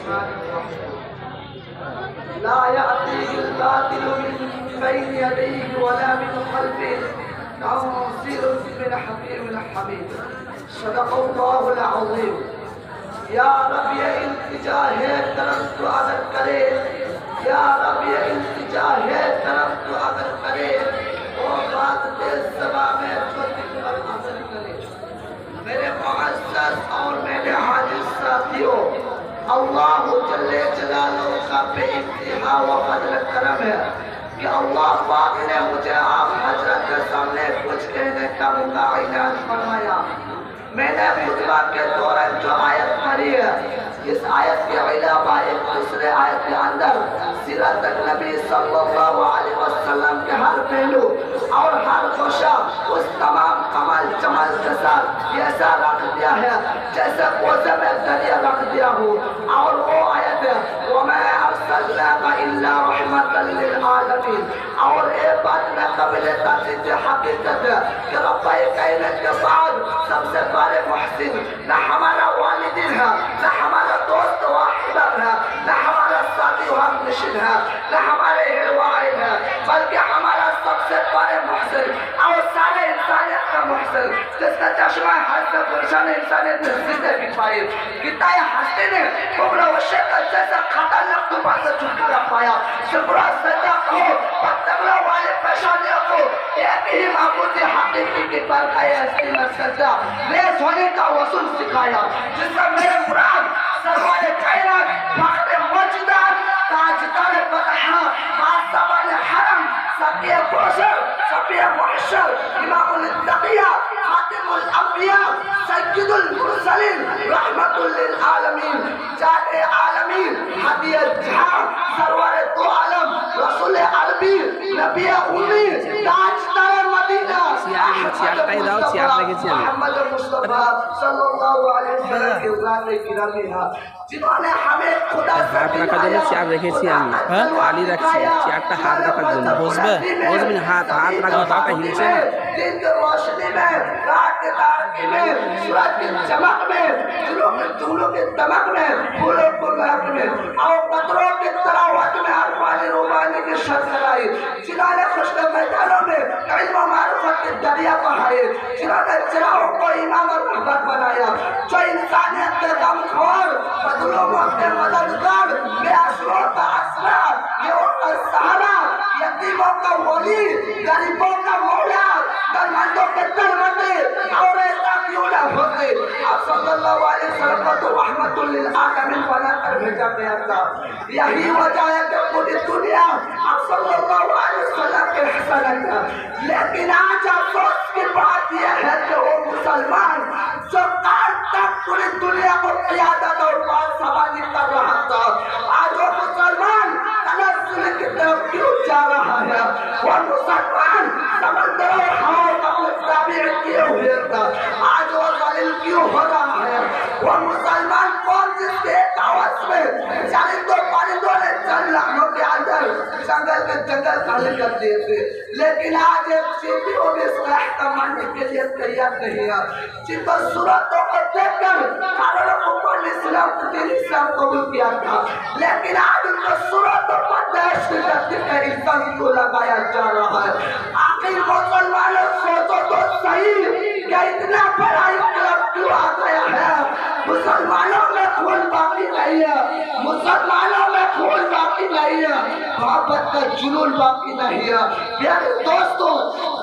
الرحمن الرحيم لا يأتيه الباطل من بين يديه ولا من خلفه تنزيل من حكيم حميد صدق الله العظيم یا رب یہ التجا ہے طرف تو اگر کرے یا رب یہ التجا ہے طرف تو اگر کرے وہ بات تیز زباں میں چھوٹی پر اثر کرے میرے معزز اور میرے حاجز ساتھیوں اللہ جل جلالہ کا بے انتہا و فضل کرم ہے کہ اللہ پاک نے مجھے آپ حضرت کے سامنے کچھ کہنے کا موقع عنایت فرمایا میں نے خطبہ کے دوران جو آیت پڑھی ہے اس آیت کے علاوہ ایک دوسرے آیت کے اندر سیرت نبی صلی اللہ علیہ وسلم کے ہر پہلو اور ہر گوشہ اس تمام کمال جمال کے ساتھ ایسا رکھ دیا ہے جیسے کوزے میں دریا رکھ دیا ہوں اور وہ آیت ہے وَمَا أَرْسَلْنَاكَ إِلَّا رَحْمَةً لِلْعَالَمِينَ اور ایک بات میں قبل تحقیق حقیقت ہے کہ رب کائنات کے بعد سب سے بڑے محسن نہ ہمارا والدین ہے نہ ہمارا دوست و احباب ہے نہ ہمارا ساتھی و ہمنشین ہے نہ ہمارے ہیروائن ہے بلکہ ہمارا سب سے بڑے محسن اور سارے انسانیت کا محسن جس کا چشمہ حج سے گلشان انسانیت میں زندہ بھی پائی کتنا یہ ہستی نے کبرا و شکل جیسا خطرناک طوفان سے چھٹکارا پایا شکرہ سجا کو پتگلا والے پیشانیوں کو ایک ہی معبود حقیقی کی برکھائی ہستی میں سجا لیس ہونے کا وصول سکھایا جس کا میرے مراد سرور کائنات فخر موجودات تاجدار فتحہ آسمان حرم سبی بوشر سبی محشر امام الاتقیہ خاتم الانبیاء سید المرسلین رحمت للعالمین جان عالمین حدیث جہاں سرور دو عالم رسول عربی نبی امی تاجدار مدینہ محمد مصطفیٰ صلی اللہ علیہ وسلم کے ذات گرامی ہے جنہوں نے ہمیں خدا سے হাত রাখার জন্য চেয়ার রেখেছি আমি খালি রাখছি চেয়ারটা হাত রাখার জন্য বসবে বসবি না হাত রাখবো পাটা হিলছে না دن کی روشنی میں رات کے تارکی میں سورج کی چمک میں جھولوں کے دمک میں پھولوں کو مہک میں اور قطروں کی تلاوت میں عرفانی روبانی کی شرط کرائی جنہوں نے خشک میدانوں میں علم و معرفت کی دریا پڑھائے جنہوں نے چراغوں کو امام اور رحمت بنایا جو انسانیت کے غم خور بدلوں کے مددگار بے اسروں کا اسرار یہ کا سہارا یتیموں کا ولی غریبوں کا مولا درمندوں کے درمندے اور ایسا کیوں نہ ہوتے آپ صلی اللہ علیہ وسلم کو تو رحمت للعالمین بنا کر بھیجا گیا تھا یہی وجہ ہے کہ پوری دنیا آپ صلی اللہ علیہ وسلم کے حسن ہے لیکن آج افسوس کی بات یہ ہے کہ وہ مسلمان جو کال تک پوری دنیا کو قیادت اور پاس سواری کر رہا تھا آج وہ مسلمان تنزل کی طرف کیوں جا رہا ہے وہ مسلمان سمندر اور ہواؤں کا مستابع کیوں ہوئے تھا آج وہ ذلیل کیوں ہو رہا ہے وہ مسلمان کون جس کے ایک آواز میں جانندوں پارندوں نے چند لحنوں کے اندر جنگل میں جنگل خالی کر دیے تھے لیکن آج ایک چیٹیوں میں صلح کمانے کے لیے تیار نہیں ہے جن کو صورتوں کو دیکھ کر کاروں کو اسلام دین اسلام قبول کیا تھا لیکن آج ان کو صورتوں پر دہشت گردی کا الزام کیوں لگایا جا رہا ہے آخر مسلمانوں سوچو تو صحیح کہ اتنا بڑا انقلاب کیوں آ گیا ہے مسلمانوں میں خون باقی نہیں ہے مسلمانوں میں خون باقی نہیں ہے محبت کا جنون باقی نہیں ہے میرے دوستوں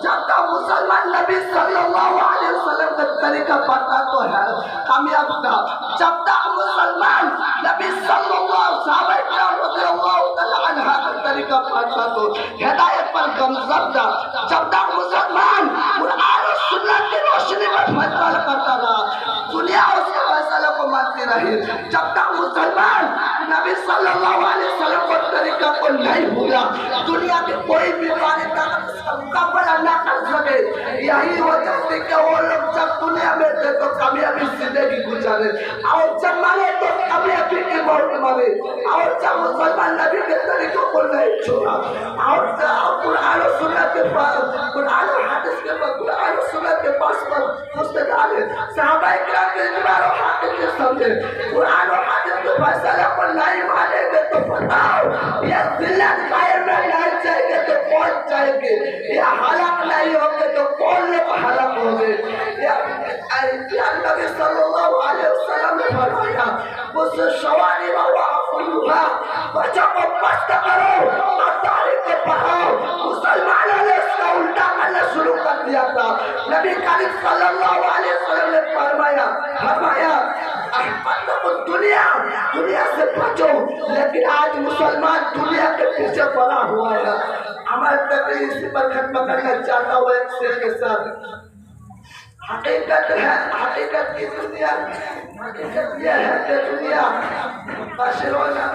جب تک مسلمان نبی صلی اللہ علیہ وسلم کا طریقہ پتا تو ہے کامیاب تھا جب تک مسلمان نبی صلی اللہ صحابہ کرام رضی اللہ تعالی عنہ کا طریقہ پتا تو ہدایت پر گامزن تھا جب تک مسلمان قرآن و سنت کی روشنی میں فیصلہ کرتا رہا دنیا اس کے فیصلے کو مانتی رہی جب تک مسلمان نبی صلی اللہ علیہ وسلم کو طریقہ کو نہیں بھولا دنیا کی کوئی بیماری طاقت اس کا مقابلہ نہ کر سکے یہی وجہ تھی کہ وہ لوگ جب دنیا میں تھے تو کامیابی زندگی گزارے اور جب مرے تو کامیابی کی موت مرے اور جب مسلمان نبی کے طریقوں کو نہیں چھوڑا اور قرآن و سنت کے پاس قرآن و حدیث کے پاس قرآن و سنت کے پاس پر مستقال ہے صحابہ کرام کے اعتبار و حقیقت سمجھے قرآن و حدیث کے فیصلے کو نہیں مانیں گے تو بتاؤ یہ ذلت قائم نہیں جائے گے تو کون جائے گے یہ ہلاک نہیں ہوگے تو کون لوگ ہلاک ہوگے یہ نبی صلی اللہ علیہ وسلم نے فرمایا اس شوانی وعفوها بچوں کو پست کرو اور تاریخ کو پڑھاؤ مسلمانوں نے اس کا الٹا کرنا شروع کر دیا تھا نبی کریم صلی اللہ علیہ وسلم نے فرمایا دنیا سے بچو لیکن آج مسلمان دنیا کے پیچھے پڑا ہوا ہے ہمارے تقریر اسی پر ختم کرنا چاہتا ہوں ایک شعر کے ساتھ حقیقت ہے حقیقت کی دنیا حقیقت یہ ہے کہ دنیا بشرونا